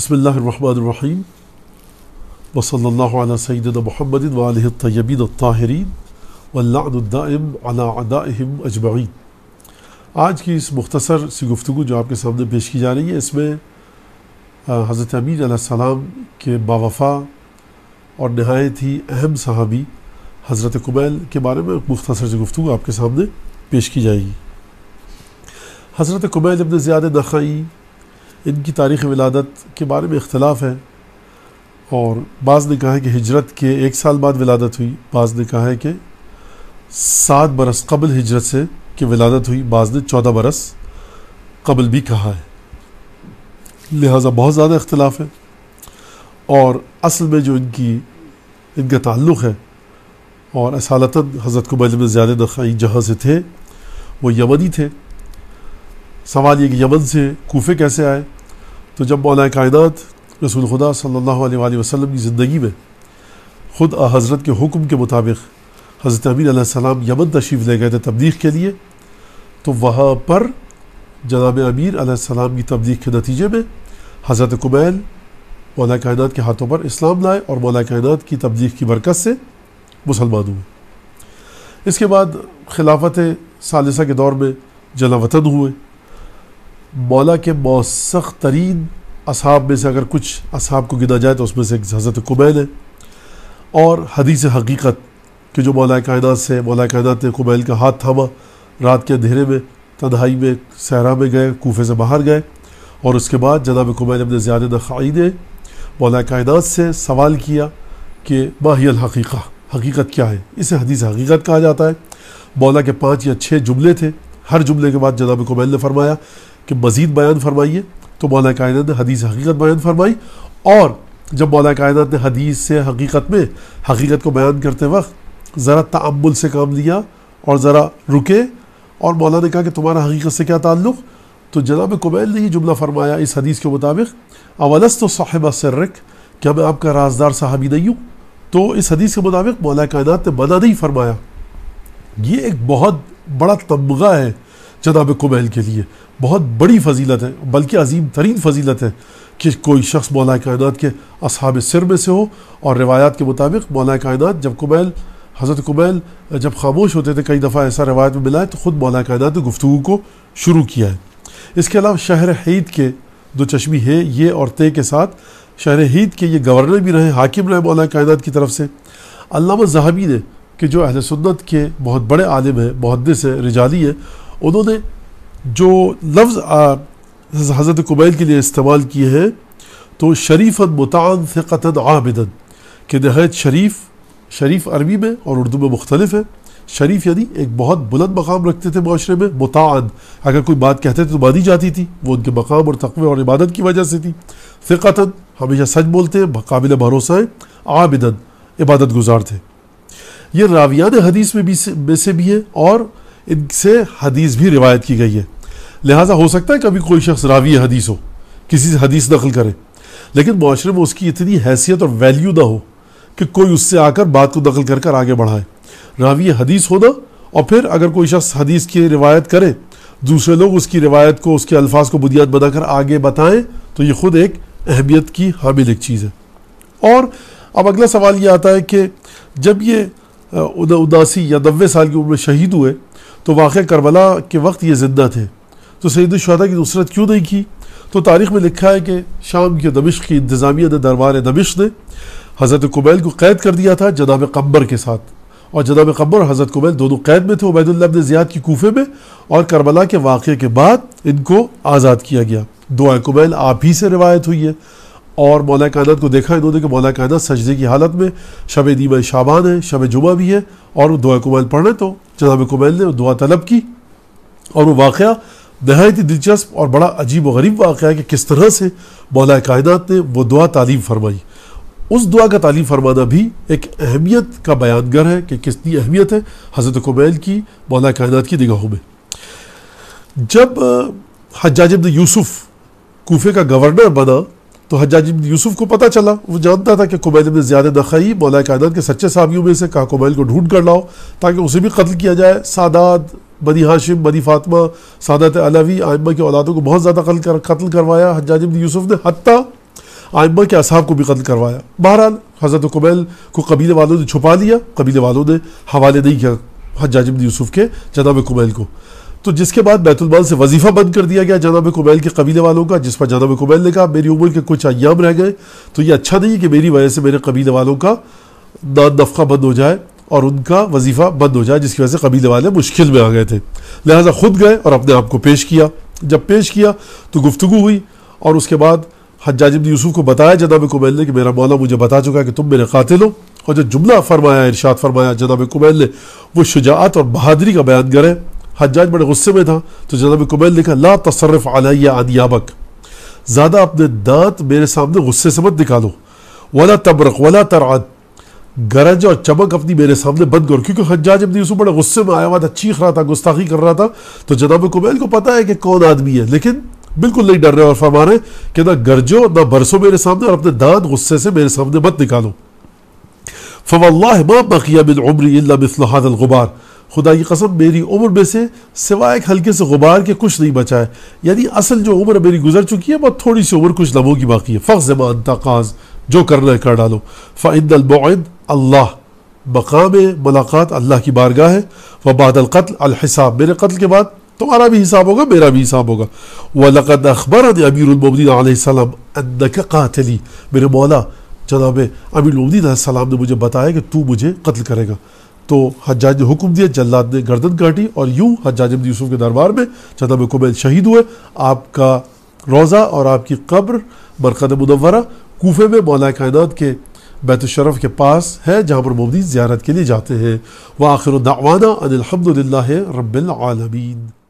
بسم اللہ الرحمن الرحیم وصلی اللہ علی سیدنا محمد وآلہ الطیبین الطاہرین واللعن الدائم علی اعدائہم اجمعین۔ آج کی اس مختصر سی گفتگو جو آپ کے سامنے پیش کی جا رہی ہے، اس میں حضرت امین علیہ السلام کے باوفا اور نہایت ہی اہم صحابی حضرت کمیل کے بارے میں مختصر سی گفتگو آپ کے سامنے پیش کی جائے گی۔ حضرت کمیل ابن زیاد نخعی، ان کی تاریخ ولادت کے بارے میں اختلاف ہے، اور بعض نے کہا ہے کہ ہجرت کے 1 سال بعد ولادت ہوئی، بعض نے کہا ہے کہ 7 برس قبل ہجرت سے کہ ولادت ہوئی، بعض نے 14 برس قبل بھی کہا ہے، لہٰذا بہت زیادہ اختلاف ہے۔ اور اصل میں جو ان کا تعلق ہے، اور اصالتاً حضرت کمیل بن زیاد نخعی جہاں سے تھے وہ یمنی تھے۔ سوال یہ کہ یمن سے کوفے کیسے آئے؟ تو جب مولا کائنات رسول خدا صلی اللہ علیہ وآلہ وسلم کی زندگی میں خود حضرت کے حکم کے مطابق حضرت امین علیہ السلام یمن تشریف لے گئے تھے تبلیغ کے لیے، تو وہاں پر جناب امیر علیہ السلام کی تبلیغ کے نتیجے میں حضرت کمیل مولا کائنات کے ہاتھوں پر اسلام لائے اور مولا کائنات کی تبلیغ کی برکت سے مسلمان ہوئے۔ اس کے بعد خلافت ثالثہ کے دور میں جلا وطن ہوئے۔ مولا کے موثق ترین اصحاب میں سے اگر کچھ اصحاب کو گنا جائے تو اس میں سے حضرت کمیل ہے، اور حدیث حقیقت کہ جو مولا کائنات نے کمیل کا ہاتھ تھاما، رات کے اندھیرے میں تنہائی میں صحرا میں گئے، کوفے سے باہر گئے، اور اس کے بعد جناب کمیل ابن زیاد نخعی نے مولا کائنات سے سوال کیا کہ ما ہی الحقیقہ، حقیقت کیا ہے؟ اسے حدیث حقیقت کہا جاتا ہے۔ مولا کے 5 یا 6 جملے تھے، ہر جملے کے بعد جناب کمیل نے فرمایا کہ مزید بیان فرمائیے، تو مولا کائنات نے حدیث حقیقت بیان فرمائی۔ اور جب مولا کائنات نے حدیث سے حقیقت کو بیان کرتے وقت ذرا تأمل سے کام لیا اور ذرا رکے، اور مولا نے کہا کہ تمہارا حقیقت سے کیا تعلق؟ تو جناب کمیل نے یہ جملہ فرمایا اس حدیث کے مطابق، اولست صاحب سرک، کیا میں آپ کا رازدار صحابی نہیں ہوں؟ تو اس حدیث کے مطابق مولا کائنات نے منع نہیں فرمایا۔ یہ ایک بہت بڑا تمغہ ہے جناب کمیل کے لیے، بہت بڑی فضیلت ہے، بلکہ عظیم ترین فضیلت ہے کہ کوئی شخص مولا کائنات کے اصحاب سر میں سے ہو۔ اور روایات کے مطابق مولا کائنات حضرت کمیل جب خاموش ہوتے تھے، کئی دفعہ ایسا روایت میں ملا ہے، تو خود مولا کائنات نے گفتگو کو شروع کیا ہے۔ اس کے علاوہ شہر ہید کے 2 چشمی ہے، یہ اور تے کے ساتھ شہر ہید کے یہ گورنر بھی رہے، حاکم رہے مولا کائنات کی طرف سے۔ علامہ ذہبی نے، کہ جو اہل سنت کے بہت بڑے عالم ہیں، محدث ہیں، رجالی ہیں، انہوں نے جو لفظ حضرت کمیل کے لیے استعمال کیے ہیں تو شریفاً مطاعن ثقتاً عابداً، کہ نہایت شریف عربی میں اور اردو میں مختلف ہے۔ شریف یعنی ایک بہت بلند مقام رکھتے تھے معاشرے میں، مطاعن اگر کوئی بات کہتے تھے تو مانی جاتی تھی، وہ ان کے مقام اور تقوی اور عبادت کی وجہ سے تھی۔ ثقتاً ہمیشہ سچ بولتے ہیں، قابل بھروسہ ہیں، عابداً عبادت گزار تھے۔ یہ راویان حدیث میں سے بھی ہے، اور ان سے حدیث بھی روایت کی گئی ہے۔ لہٰذا ہو سکتا ہے کبھی کوئی شخص راوی حدیث ہو، کسی سے حدیث نقل کرے، لیکن معاشرے میں اس کی اتنی حیثیت اور ویلیو نہ ہو کہ کوئی اس سے آ کر بات کو نقل کر آگے بڑھائے۔ راوی حدیث ہونا، اور پھر اگر کوئی شخص حدیث کی روایت کرے، دوسرے لوگ اس کی روایت کو، اس کے الفاظ کو بنیاد بنا کر آگے بتائیں، تو یہ خود ایک اہمیت کی حامل ایک چیز ہے۔ اور اب اگلا سوال یہ آتا ہے کہ جب یہ 79 یا 90 سال کی عمر میں شہید ہوئے تو واقعہ کربلا کے وقت یہ زندہ تھے، تو سید الشہداء کی نصرت کیوں نہیں کی؟ تو تاریخ میں لکھا ہے کہ شام کے دمشق کی انتظامیہ نے، دربار دمشق نے حضرت کمیل کو قید کر دیا تھا جناب قمبر کے ساتھ، اور جناب قمبر اور حضرت کمیل دونوں قید میں تھے عبید اللہ بن زیاد کی کوفے میں، اور کربلا کے واقعے کے بعد ان کو آزاد کیا گیا۔ دعا کمیل آپ ہی سے روایت ہوئی ہے، اور مولا کائنات کو دیکھا انہوں نے کہ مولا کائنات سجدے کی حالت میں، شب نیمہ شعبان ہے، شب جمعہ بھی ہے، اور وہ دعا کمیل پڑھ رہے، تو جناب کمیل نے دعا طلب کی، اور وہ واقعہ نہایت ہی دلچسپ اور بڑا عجیب و غریب واقعہ ہے کہ کس طرح سے مولا کائنات نے وہ دعا تعلیم فرمائی۔ اس دعا کا تعلیم فرمانا بھی ایک اہمیت کا بیانگر ہے کہ کتنی اہمیت ہے حضرت کمیل کی مولا کائنات کی نگاہوں میں۔ جب حجاج بن یوسف کوفے کا گورنر بنا تو حجاج بن یوسف کو پتہ چلا، وہ جانتا تھا کہ کمیل بن زیاد نخعی مولا کائنات کے سچے صحابیوں میں سے، کہا کمیل کو ڈھونڈ کر لاؤ تاکہ اسے بھی قتل کیا جائے۔ سادات، بنی ہاشم، بنی فاطمہ، سادات علوی، ائمہ کی اولادوں کو بہت زیادہ قتل کروایا حجاج بن یوسف نے، حتیٰ آئمہ کے اصحاب کو بھی قتل کروایا. بہرحال حضرت قمیل کو قبیلے والوں نے چھپا لیا, قبیلے والوں نے حوالے نہیں کیا حجاج بن یوسف کے جناب قمیل کو. تو جس کے بعد بیت المال سے وظیفہ بند کر دیا گیا جناب قمیل کے قبیلے والوں کا, جس پر جناب قمیل نے کہا میری عمر کے کچھ ایام رہ گئے تو یہ اچھا نہیں کہ میری وجہ سے میرے قبیلے والوں کا نان نفقہ بند ہو جائے اور ان کا وظیفہ بند ہو جائے, جس کی وجہ سے قبیلے والے مشکل میں آ گئے تھے. لہٰذا خود گئے اور اپنے آپ کو پیش کیا. جب پیش کیا تو گفتگو ہوئی اور اس کے بعد حجاج بن یوسف کو بتایا جناب قمیل نے کہ میرا مولا مجھے بتا چکا ہے کہ تم میرے قاتل ہو. اور جو جملہ فرمایا, ارشاد فرمایا جناب قمیل نے, وہ شجاعت اور بہادری کا بیان کرے. حجاج بڑے غصے میں تھا تو جناب قمیل نے کہا لا تصرف علی انیابک, زیادہ اپنے دانت میرے سامنے غصے سے مت نکالو, ولا تبرق ولا ترعد, گرج اور چمک اپنی میرے سامنے بند کرو. کیونکہ حجاج بن یوسف بڑے غصے میں آیا ہوا تھا, چیخ رہا تھا, گستاخی کر رہا تھا. تو جناب قمیل کو پتا ہے کہ کون آدمی ہے, لیکن بالکل نہیں ڈر رہے اور فرما رہے کہ نہ گرجو نہ برسو میرے سامنے اور اپنے دانت غصے سے میرے سامنے مت نکالو. فواللہ ما بقی من عمری الا مثل هذا الغبار, خدا کی قسم میری عمر میں سے سوائے ایک ہلکے سے غبار کے کچھ نہیں بچا ہے. یعنی اصل جو عمر میری گزر چکی ہے بہت تھوڑی سی عمر کچھ لمحوں کی باقی ہے. فخذ ما انت قاض, جو کرنا ہے کر ڈالو. فإن الموعد اللہ, مقام ملاقات اللہ کی بارگاہ ہے. وبعد القتل الحساب, میرے قتل کے بعد تمہارا بھی حساب ہوگا میرا بھی حساب ہوگا. وَلَقَدْ أَخْبَرَنِي أَمِيرُ الْمُؤْمِنِينَ علیہ السلام أَنَّكَ قَاتِلِي, میرے مولا جناب امیر المؤمنین علیہ السلام نے مجھے بتایا کہ تو مجھے قتل کرے گا. تو حجاج نے حکم دیا, جلاد نے گردن کاٹی اور یوں حجاج بن یوسف کے دربار میں جناب قمیل شہید ہوئے. آپ کا روضہ اور آپ کی قبر مرقد منورہ کوفے میں مولا کائنات کے بیت الشرف کے پاس ہے, جہاں پر مومنین زیارت کے لیے جاتے ہیں. وآخر دعوانا ان الحمد للہ رب العالمین.